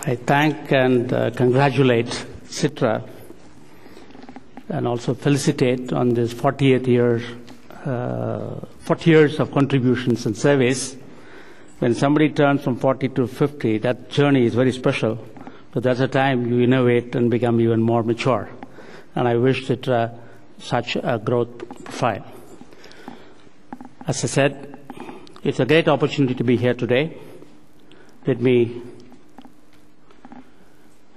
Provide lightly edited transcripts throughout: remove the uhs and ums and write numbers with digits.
I thank and congratulate Sitra and also felicitate on this 40 years of contributions and service. When somebody turns from 40 to 50, that journey is very special. But that's the time you innovate and become even more mature. And I wish Sitra such a growth profile. As I said, it's a great opportunity to be here today. Let me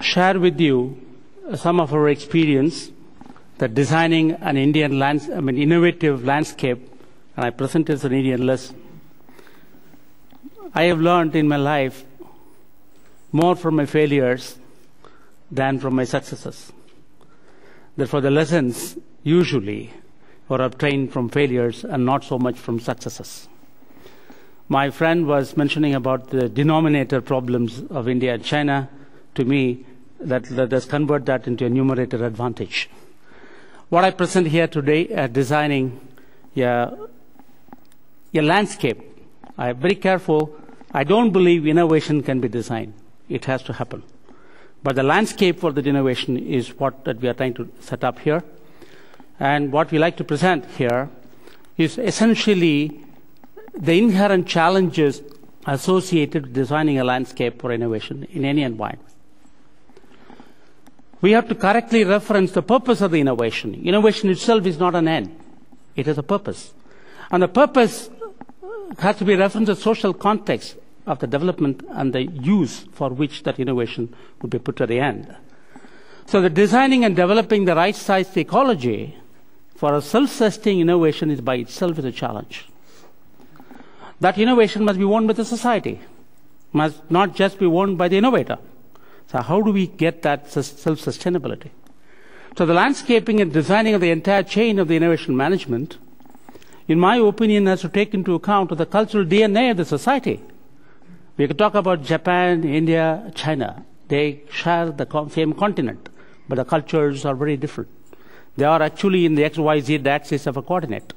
share with you some of our experience that designing an innovative landscape, and I present as an Indian lesson. I have learned in my life more from my failures than from my successes. Therefore, the lessons usually are obtained from failures and not so much from successes. My friend was mentioning about the denominator problems of India and China. To me, let us convert that into a numerator advantage. What I present here today, designing a landscape. I am very careful. I don't believe innovation can be designed. It has to happen. But the landscape for the innovation is what that we are trying to set up here. And what we like to present here is essentially the inherent challenges associated with designing a landscape for innovation in any environment. We have to correctly reference the purpose of the innovation. Innovation itself is not an end. It has a purpose. And the purpose has to be referenced to the social context of the development and the use for which that innovation would be put at the end. So the designing and developing the right-sized ecology for a self-sustaining innovation is by itself is a challenge. That innovation must be owned by the society, must not just be owned by the innovator. So how do we get that self-sustainability? So the landscaping and designing of the entire chain of the innovation management, in my opinion, has to take into account the cultural DNA of the society. We could talk about Japan, India, China. They share the same continent, but the cultures are very different. They are actually in the XYZ axis of a coordinate.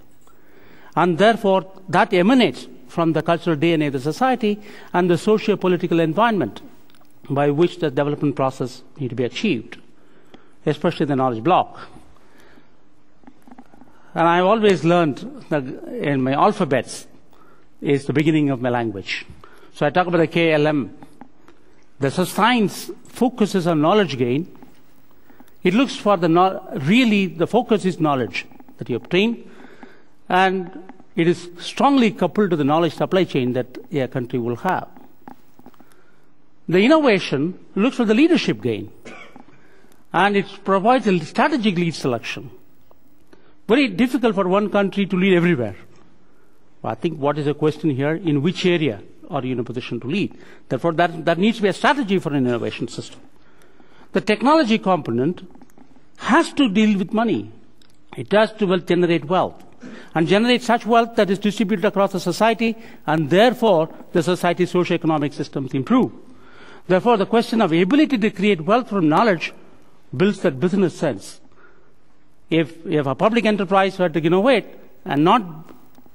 And therefore, that emanates from the cultural DNA of the society and the socio-political environment by which the development process needs to be achieved, especially the knowledge block. And I've always learned that in my alphabets is the beginning of my language. So I talk about the KLM. The science focuses on knowledge gain. It looks for really the focus is knowledge that you obtain, and it is strongly coupled to the knowledge supply chain that a country will have. The innovation looks for the leadership gain, and it provides a strategic lead selection. Very difficult for one country to lead everywhere. I think what is the question here? In which area are you in a position to lead? Therefore, that needs to be a strategy for an innovation system. The technology component has to deal with money. It has to generate wealth, and generate such wealth that is distributed across the society, and therefore the society's socio-economic systems improve. Therefore, the question of ability to create wealth from knowledge builds that business sense. If a public enterprise were to innovate and not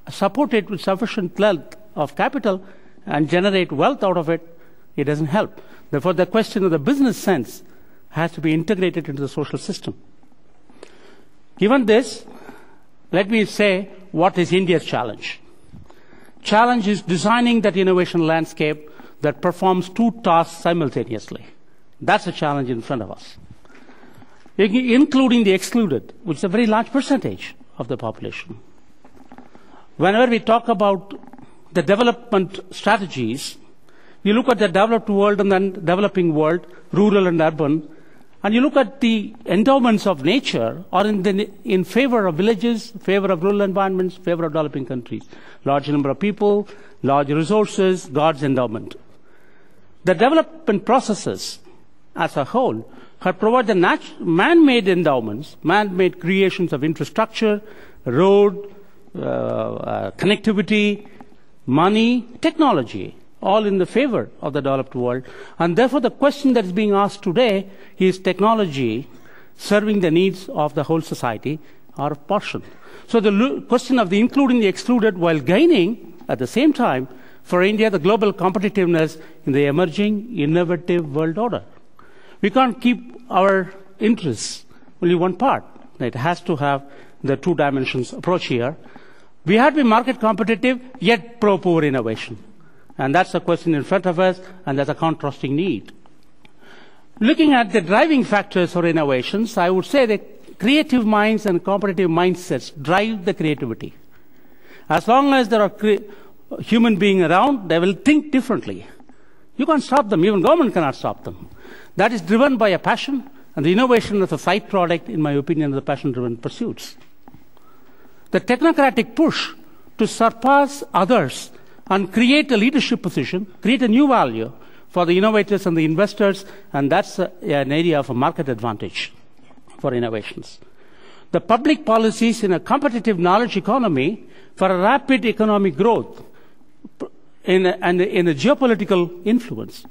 support it with sufficient wealth of capital and generate wealth out of it, it doesn't help. Therefore, the question of the business sense has to be integrated into the social system. Given this, let me say what is India's challenge. Challenge is designing that innovation landscape that performs two tasks simultaneously. That's a challenge in front of us. Including the excluded, which is a very large percentage of the population. Whenever we talk about the development strategies, you look at the developed world and then developing world, rural and urban, and you look at the endowments of nature are in favor of villages, favor of rural environments, favor of developing countries. Large number of people, large resources, God's endowment. The development processes as a whole have provided man-made endowments, man-made creations of infrastructure, road, connectivity, money, technology, all in the favor of the developed world. And therefore, the question that is being asked today is technology serving the needs of the whole society or a portion. So the question of the including the excluded while gaining at the same time for India the global competitiveness in the emerging, innovative world order. We can't keep our interests only one part. It has to have the two dimensions approach here. We have to be market competitive, yet pro-poor innovation. And that's the question in front of us, and that's a contrasting need. Looking at the driving factors for innovations, I would say that creative minds and competitive mindsets drive the creativity. As long as there are human beings around, they will think differently. You can't stop them. Even government cannot stop them. That is driven by a passion, and the innovation is a side product, in my opinion, of the passion-driven pursuits. The technocratic push to surpass others and create a leadership position, create a new value for the innovators and the investors, and that's an area of a market advantage for innovations. The public policies in a competitive knowledge economy for a rapid economic growth and in a geopolitical influence.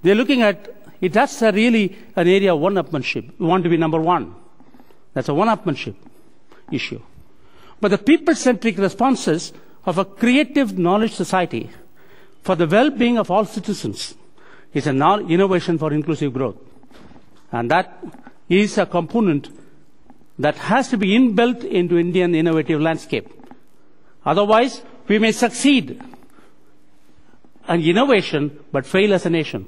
They're looking at it. That's really an area of one-upmanship. We want to be number one. That's a one-upmanship issue. But the people-centric responses of a creative knowledge society for the well-being of all citizens is an innovation for inclusive growth. And that is a component that has to be inbuilt into Indian innovative landscape. Otherwise, we may succeed in innovation but fail as a nation.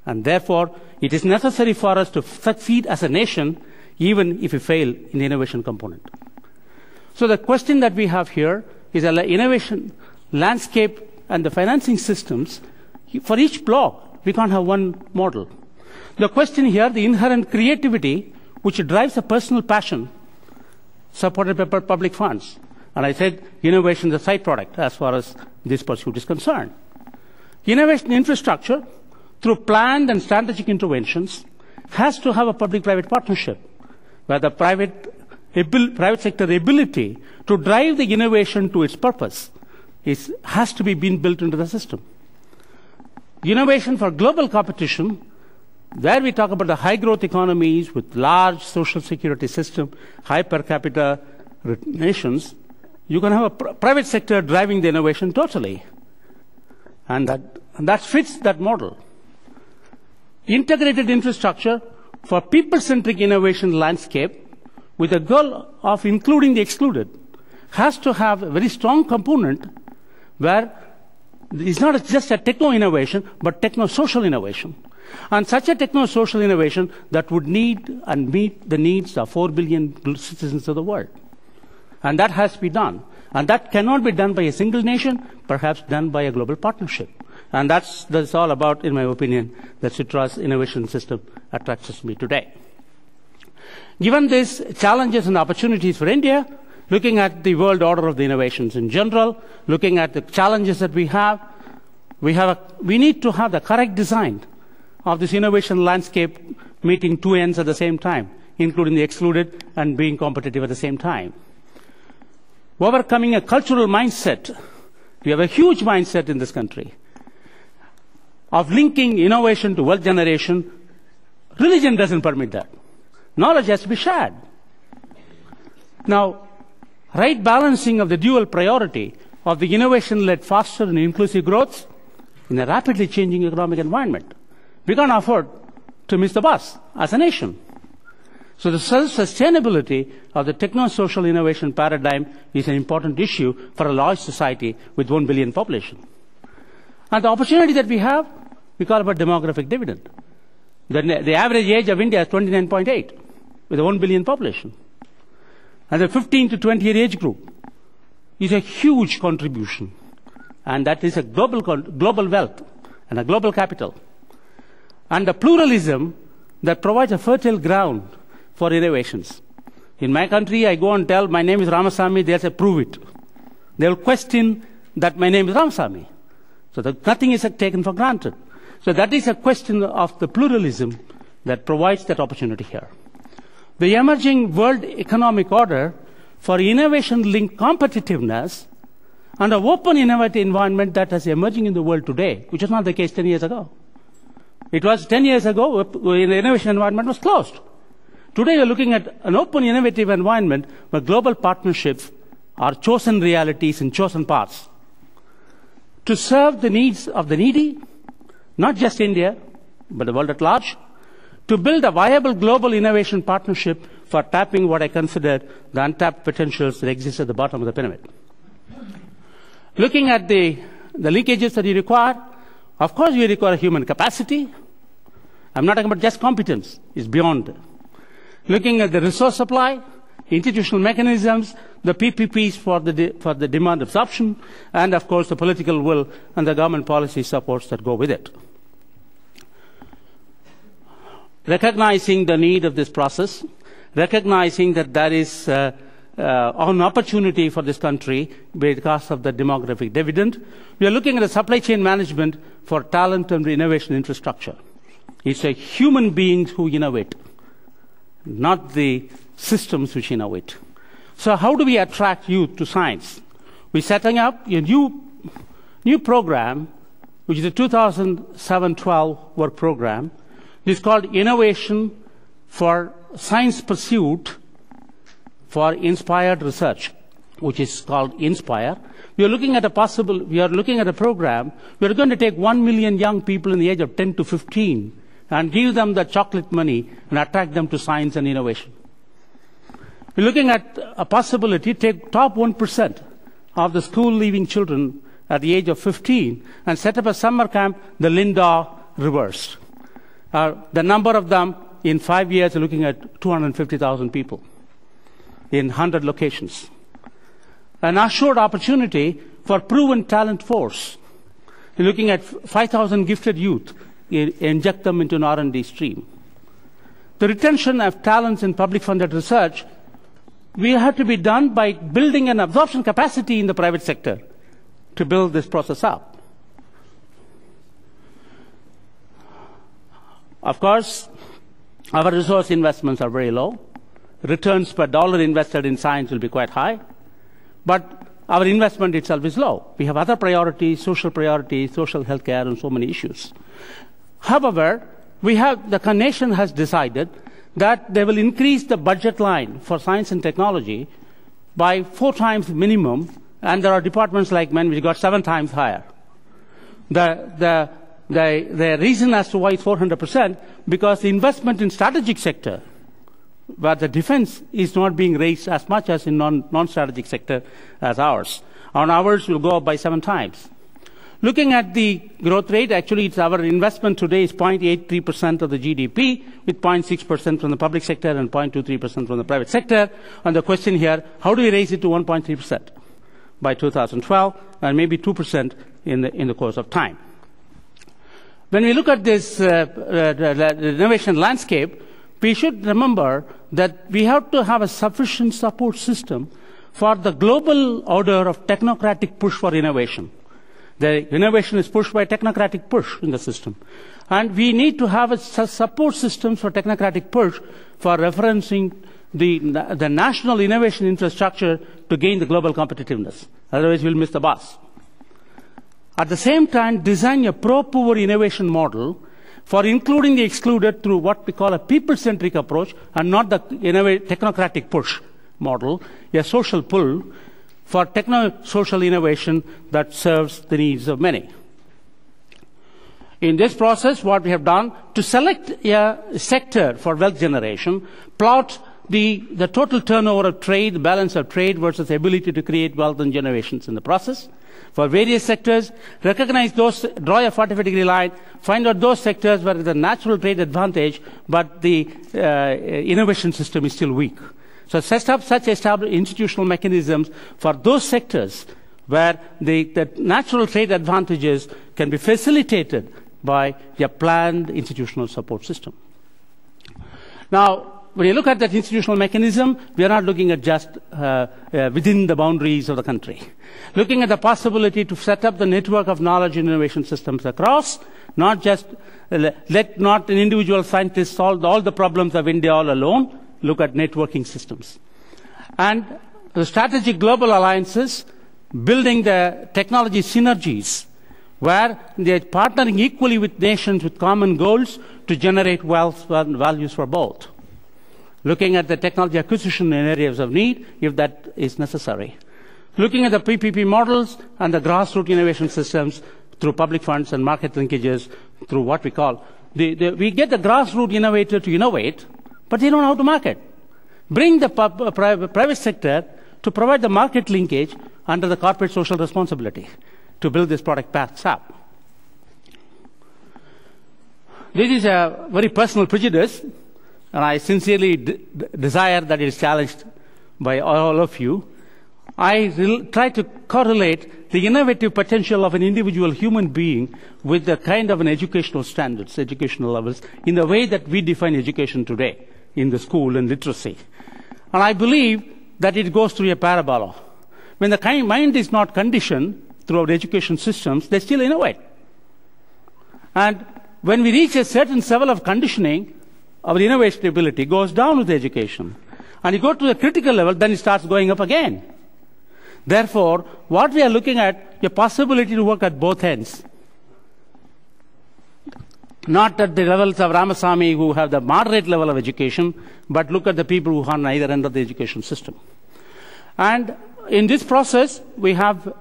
And therefore, it is necessary for us to succeed as a nation even if we fail in the innovation component. So the question that we have here is an innovation landscape and the financing systems. For each block, we can't have one model. The question here, the inherent creativity, which drives a personal passion, supported by public funds. And I said innovation is a side product as far as this pursuit is concerned. Innovation infrastructure, through planned and strategic interventions, has to have a public-private partnership, where the private sector ability to drive the innovation to its purpose has to be being built into the system. Innovation for global competition, where we talk about the high-growth economies with large social security system, high per capita nations, you can have a private sector driving the innovation totally. And that fits that model. Integrated infrastructure for people-centric innovation landscape with the goal of including the excluded has to have a very strong component where it's not just a techno-innovation, but techno-social innovation. And such a techno-social innovation that would need and meet the needs of 4 billion citizens of the world. And that has to be done. And that cannot be done by a single nation, perhaps done by a global partnership. And that's all about, in my opinion, that Citra's innovation system attracts me today. Given these challenges and opportunities for India, looking at the world order of the innovations in general, looking at the challenges that we need to have the correct design of this innovation landscape, meeting two ends at the same time, including the excluded and being competitive at the same time. Overcoming a cultural mindset. We have a huge mindset in this country of linking innovation to wealth generation. Religion doesn't permit that. Knowledge has to be shared. Now, right balancing of the dual priority of the innovation-led faster and inclusive growth in a rapidly changing economic environment. We can't afford to miss the bus as a nation. So the self-sustainability of the techno-social innovation paradigm is an important issue for a large society with 1 billion population. And the opportunity that we have, we call about demographic dividend. The average age of India is 29.8 with a 1 billion population. And the 15 to 20 year age group is a huge contribution. And that is a global wealth and a global capital. And the pluralism that provides a fertile ground for innovations. In my country, I go and tell, my name is Ramasami, they'll say, prove it. They'll question that my name is Ramasami. So that nothing is taken for granted. So that is a question of the pluralism that provides that opportunity here. The emerging world economic order for innovation-linked competitiveness and an open innovative environment that is emerging in the world today, which was not the case 10 years ago. It was 10 years ago when the innovation environment was closed. Today you're looking at an open innovative environment where global partnerships are chosen realities in chosen paths. to serve the needs of the needy, not just India, but the world at large, to build a viable global innovation partnership for tapping what I consider the untapped potentials that exist at the bottom of the pyramid. Looking at the leakages that you require, of course you require human capacity. I'm not talking about just competence, it's beyond. Looking at the resource supply, institutional mechanisms, the PPPs for the demand absorption, and of course the political will and the government policy supports that go with it. Recognizing the need of this process, recognizing that there is an opportunity for this country because of the demographic dividend, we are looking at a supply chain management for talent and innovation infrastructure. It's a human beings who innovate, not the systems which innovate. So how do we attract youth to science? We're setting up a new program, which is a 2007-12 work program. It's called Innovation for Science Pursuit for Inspired Research, which is called INSPIRE. We are looking at a program. We are going to take 1 million young people in the age of 10 to 15 and give them the chocolate money and attract them to science and innovation. We're looking at a possibility to take top 1% of the school-leaving children at the age of 15 and set up a summer camp, the Linda reversed. The number of them in 5 years are looking at 250,000 people in 100 locations. An assured opportunity for proven talent force. We're looking at 5,000 gifted youth, inject them into an R&D stream. The retention of talents in public funded research will have to be done by building an absorption capacity in the private sector to build this process up. Of course, our resource investments are very low. Returns per dollar invested in science will be quite high. But our investment itself is low. We have other priorities, social health care, and so many issues. However, the nation has decided that they will increase the budget line for science and technology by 4 times minimum, and there are departments like mine which got 7 times higher. The reason as to why it's 400%, because the investment in strategic sector, where the defense is not being raised as much as in non-strategic sector as ours. On ours will go up by 7 times. Looking at the growth rate, actually our investment today is 0.83% of the GDP, with 0.6% from the public sector and 0.23% from the private sector. And the question here, how do we raise it to 1.3% by 2012, and maybe 2% in the course of time? When we look at this innovation landscape, we should remember that we have to have a sufficient support system for the global order of technocratic push for innovation. The innovation is pushed by technocratic push in the system. And we need to have a support system for technocratic push for referencing the national innovation infrastructure to gain the global competitiveness. Otherwise, we'll miss the bus. At the same time, design a pro-poor innovation model for including the excluded through what we call a people-centric approach and not the technocratic push model, a social pull for techno-social innovation that serves the needs of many. In this process, what we have done, to select a sector for wealth generation, plot the total turnover of trade, the balance of trade versus the ability to create wealth and generations in the process. For various sectors, recognize those, draw a 45-degree line, find out those sectors where there is a natural trade advantage, but the innovation system is still weak. So set up such institutional mechanisms for those sectors where the natural trade advantages can be facilitated by a planned institutional support system. Now, when you look at that institutional mechanism, we are not looking at just within the boundaries of the country. Looking at the possibility to set up the network of knowledge and innovation systems across, not just let not an individual scientist solve all the problems of India all alone. Look at networking systems. And the strategic global alliances, building the technology synergies, where they are partnering equally with nations with common goals to generate wealth and values for both. Looking at the technology acquisition in areas of need, if that is necessary. Looking at the PPP models and the grassroots innovation systems through public funds and market linkages through what we call, we get the grassroots innovator to innovate, but they don't know how to market. Bring the private sector to provide the market linkage under the corporate social responsibility to build this product paths up. This is a very personal prejudice, and I sincerely desire that it is challenged by all of you. I try to correlate the innovative potential of an individual human being with the kind of an educational standards, educational levels, in the way that we define education today in the school and literacy. And I believe that it goes through a parabola. When the mind is not conditioned through our education systems, they still innovate. And when we reach a certain level of conditioning, our innovation ability goes down with education. And you go to the critical level, then it starts going up again. Therefore, what we are looking at, a possibility to work at both ends. Not at the levels of Ramasami who have the moderate level of education, but look at the people who are on either end of the education system. And in this process, we have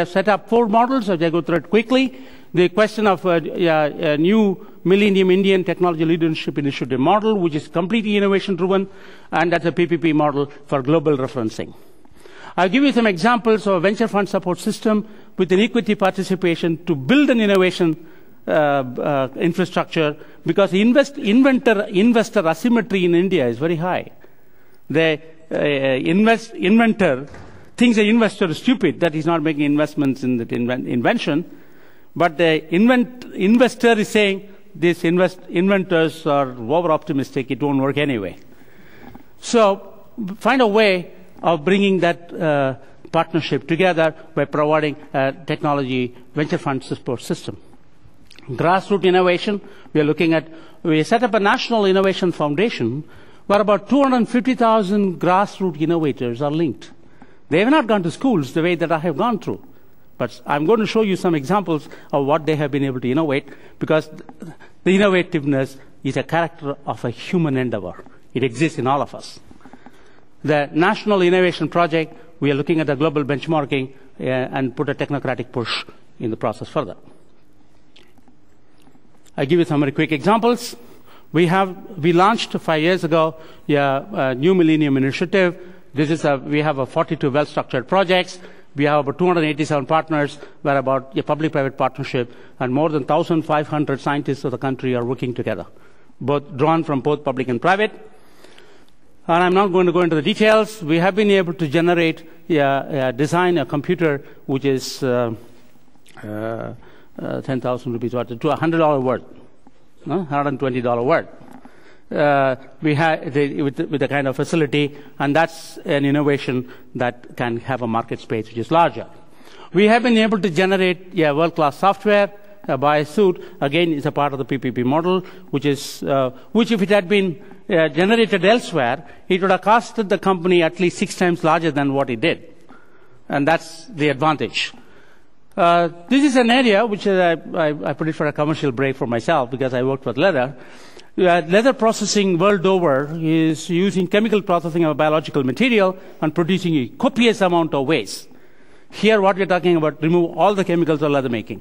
set up 4 models. I'll go through it quickly. The question of a new Millennium Indian Technology Leadership Initiative model, which is completely innovation-driven, and that's a PPP model for global referencing. I'll give you some examples of a venture fund support system with an equity participation to build an innovation infrastructure, because investor asymmetry in India is very high. The inventor thinks the investor is stupid, that he's not making investments in that invention, but the investor is saying these inventors are over-optimistic, it won't work anyway. So find a way of bringing that partnership together by providing a technology venture fund support system. Grassroots innovation, we set up a national innovation foundation where about 250,000 grassroots innovators are linked. They have not gone to schools the way that I have gone through. But I'm going to show you some examples of what they have been able to innovate, because the innovativeness is a character of a human endeavor. It exists in all of us. The National Innovation Project, we are looking at the global benchmarking and put a technocratic push in the process further. I'll give you some very quick examples. We launched 5 years ago a new Millennium Initiative. We have 42 well-structured projects. We have about 287 partners. We're about a public-private partnership, and more than 1,500 scientists of the country are working together, drawn from both public and private. And I'm not going to go into the details. We have been able to generate, design a computer which is 10,000 rupees worth, to $100 worth, $120 worth. We have with the kind of facility, and that's an innovation that can have a market space which is larger. We have been able to generate world-class software. BioSuit, again, is a part of the PPP model, which if it had been generated elsewhere, it would have costed the company at least 6 times larger than what it did. And that's the advantage. This is an area which I put it for a commercial break for myself, because I worked with leather. Leather processing world over is using chemical processing of a biological material and producing a copious amount of waste. Here what we're talking about, remove all the chemicals of leather making.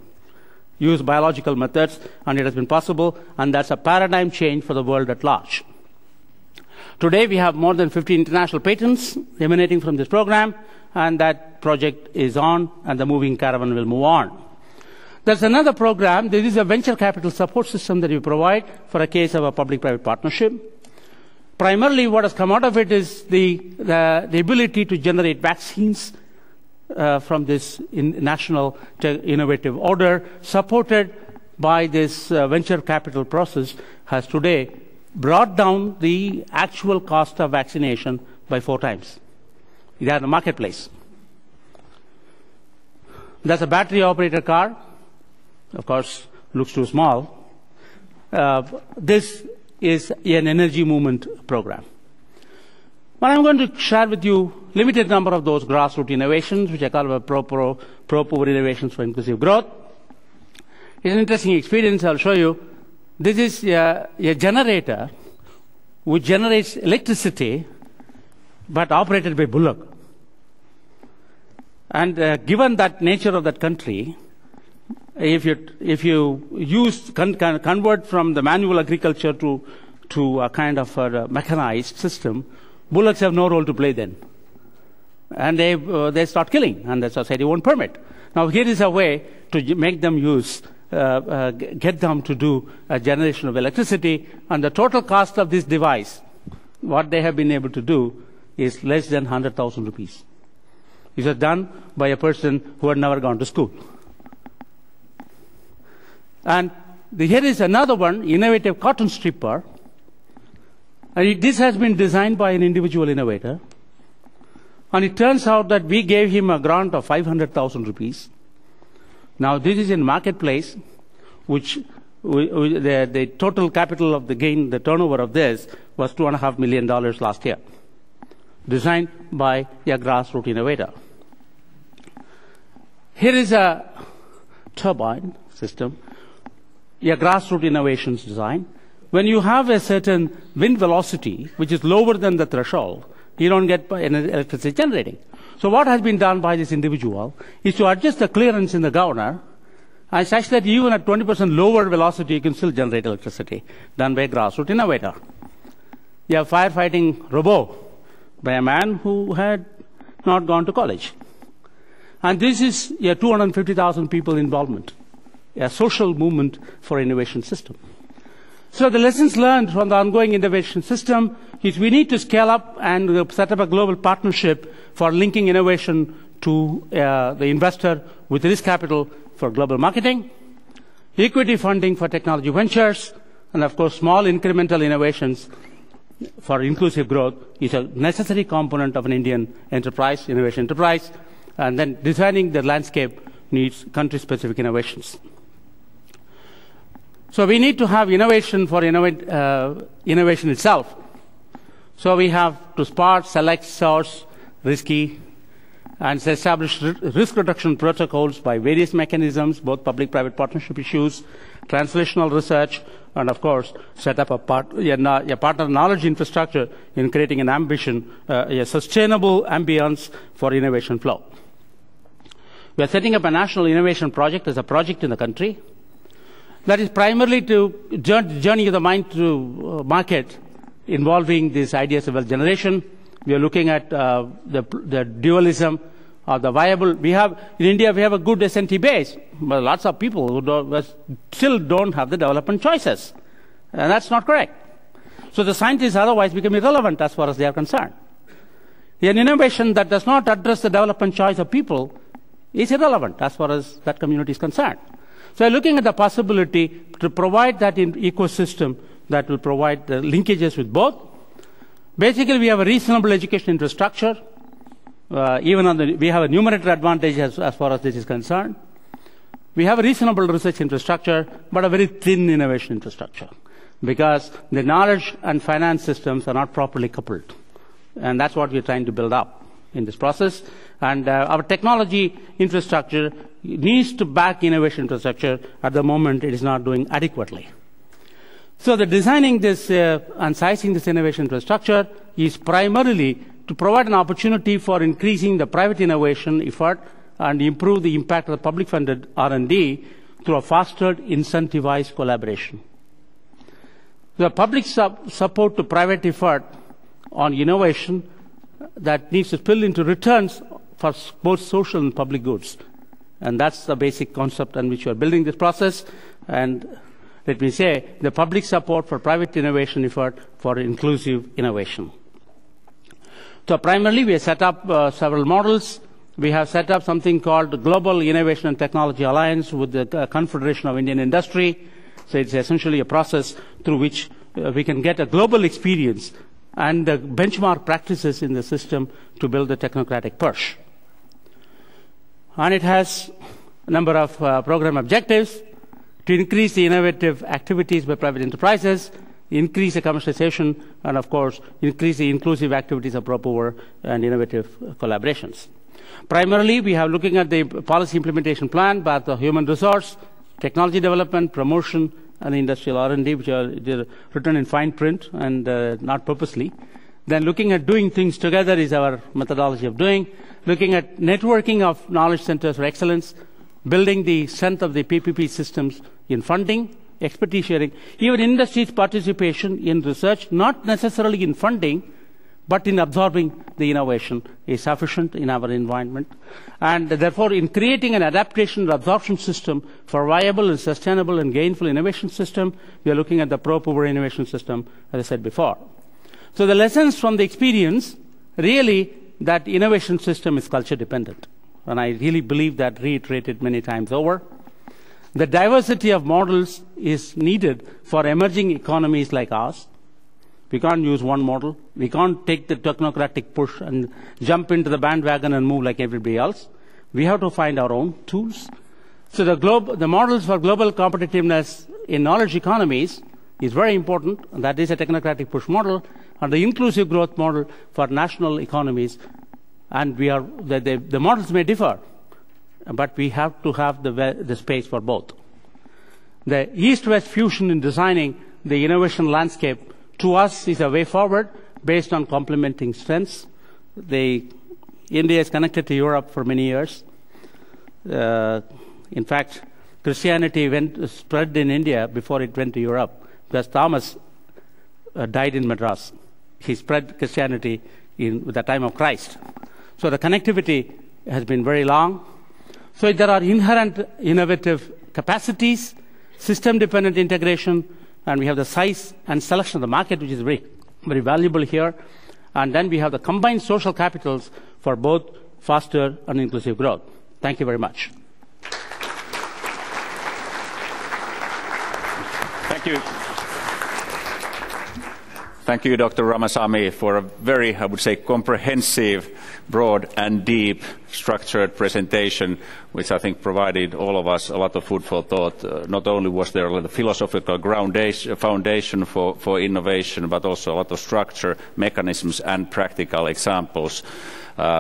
Use biological methods, and it has been possible, and that's a paradigm change for the world at large. Today we have more than 50 international patents emanating from this program, and that project is on, and the moving caravan will move on. There's another program. There is a venture capital support system that we provide for a case of a public-private partnership. Primarily what has come out of it is the ability to generate vaccines from this national innovative order, supported by this venture capital process, has today brought down the actual cost of vaccination by 4 times. They are in the marketplace. That's a battery-operated car. Of course, looks too small. This is an energy movement program. But I'm going to share with you limited number of those grassroots innovations, which I call pro-poor innovations for inclusive growth. It's an interesting experience. I'll show you. This is a generator which generates electricity, but operated by bullock. And given that nature of that country, if you convert from the manual agriculture to a kind of a mechanized system, bullocks have no role to play then. And they start killing, and the society won't permit. Now here is a way to make them get them to do a generation of electricity, and the total cost of this device, what they have been able to do, is less than 100,000 rupees. It was done by a person who had never gone to school. And here is another one, innovative cotton stripper. And this has been designed by an individual innovator. And it turns out that we gave him a grant of 500,000 rupees. Now this is in marketplace, which the total capital of the gain, the turnover of this was $2.5 million last year. Designed by a grassroots innovator. Here is a turbine system, a grassroots innovations design. When you have a certain wind velocity, which is lower than the threshold, you don't get electricity generating. So what has been done by this individual is to adjust the clearance in the governor, and such that even at 20% lower velocity, you can still generate electricity, done by a grassroots innovator. You have firefighting robot by a man who had not gone to college. And this is a 250,000 people involvement, a social movement for innovation system. So the lessons learned from the ongoing innovation system is we need to scale up and set up a global partnership for linking innovation to the investor with risk capital for global marketing, equity funding for technology ventures, and of course small incremental innovations for inclusive growth is a necessary component of an Indian enterprise, innovation enterprise, and then designing the landscape needs country-specific innovations. So we need to have innovation for innovation itself. So we have to spot, select, source risky, and establish risk reduction protocols by various mechanisms, both public-private partnership issues, translational research, and of course, set up a partner knowledge infrastructure in creating an ambition, a sustainable ambience for innovation flow. We are setting up a national innovation project as a project in the country that is primarily to journey of the mind to market involving these ideas of wealth generation. We are looking at the dualism of the viable. In India, we have a good S&T base, but lots of people who still don't have the development choices. And that's not correct. So the scientists otherwise become irrelevant as far as they are concerned. An innovation that does not address the development choice of people is irrelevant as far as that community is concerned. So we're looking at the possibility to provide that ecosystem that will provide the linkages with both. Basically, we have a reasonable education infrastructure. We have a numerator advantage as far as this is concerned. We have a reasonable research infrastructure, but a very thin innovation infrastructure, because the knowledge and finance systems are not properly coupled. And that's what we're trying to build up in this process. And our technology infrastructure needs to back innovation infrastructure. At the moment, it is not doing adequately. So the designing this and sizing this innovation infrastructure is primarily to provide an opportunity for increasing the private innovation effort and improve the impact of the public-funded R&D through a fostered, incentivized collaboration. The public support to private effort on innovation that needs to spill into returns for both social and public goods. And that's the basic concept on which we are building this process. And let me say, the public support for private innovation effort for inclusive innovation. So primarily, we have set up several models. We have set up something called the Global Innovation and Technology Alliance with the Confederation of Indian Industry. So it's essentially a process through which we can get a global experience and benchmark practices in the system to build the technocratic push. And it has a number of program objectives to increase the innovative activities by private enterprises, increase the commercialization, and of course, increase the inclusive activities of proper and innovative collaborations. Primarily, we are looking at the policy implementation plan, both the human resource, technology development, promotion, and industrial R&D, which are written in fine print and not purposely. Then looking at doing things together is our methodology of doing. Looking at networking of knowledge centers for excellence, building the strength of the PPP systems in funding, expertise sharing, even industry's participation in research, not necessarily in funding, but in absorbing the innovation is sufficient in our environment. And therefore, in creating an adaptation and absorption system for viable and sustainable and gainful innovation system, we are looking at the pro-poor innovation system, as I said before. So the lessons from the experience, really, that innovation system is culture dependent. And I really believe that, reiterated many times over. The diversity of models is needed for emerging economies like ours. We can't use one model. We can't take the technocratic push and jump into the bandwagon and move like everybody else. We have to find our own tools. So the models for global competitiveness in knowledge economies is very important, and that is a technocratic push model, and the inclusive growth model for national economies. And the models may differ, but we have to have the space for both. The East-West fusion in designing the innovation landscape to us is a way forward based on complementing strengths. India is connected to Europe for many years. In fact, Christianity spread in India before it went to Europe, because Thomas died in Madras. He spread Christianity with the time of Christ. So the connectivity has been very long. So there are inherent innovative capacities, system-dependent integration, and we have the size and selection of the market, which is very, very valuable here. And then we have the combined social capitals for both faster and inclusive growth. Thank you very much. Thank you. Thank you, Dr. Ramasami, for a very, I would say, comprehensive, broad and deep structured presentation, which I think provided all of us a lot of food for thought. Not only was there a philosophical foundation for innovation, but also a lot of structure, mechanisms and practical examples,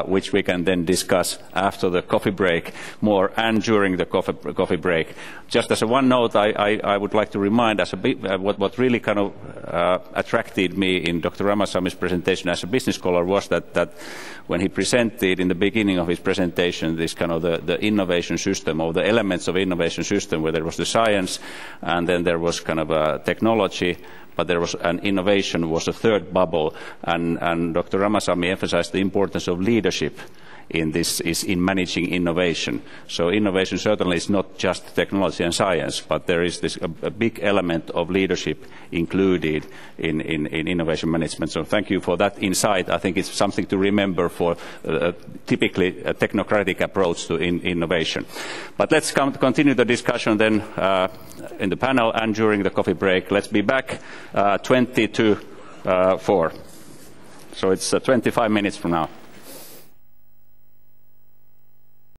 which we can then discuss after the coffee break more and during the coffee break. Just as a one note, I would like to remind what really kind of attracted me in Dr. Ramasami's presentation as a business scholar was that when he presented in the beginning of his presentation this kind of the innovation system, or the elements of innovation system, where there was the science and then there was kind of a technology, but there was an innovation was a third bubble, and Dr. Ramasami emphasized the importance of leadership in this is in managing innovation. So innovation certainly is not just technology and science, but there is a big element of leadership included in innovation management. So thank you for that insight. I think it's something to remember for typically a technocratic approach to innovation. But let's continue the discussion then in the panel and during the coffee break. Let's be back 20 to 4. So it's 25 minutes from now.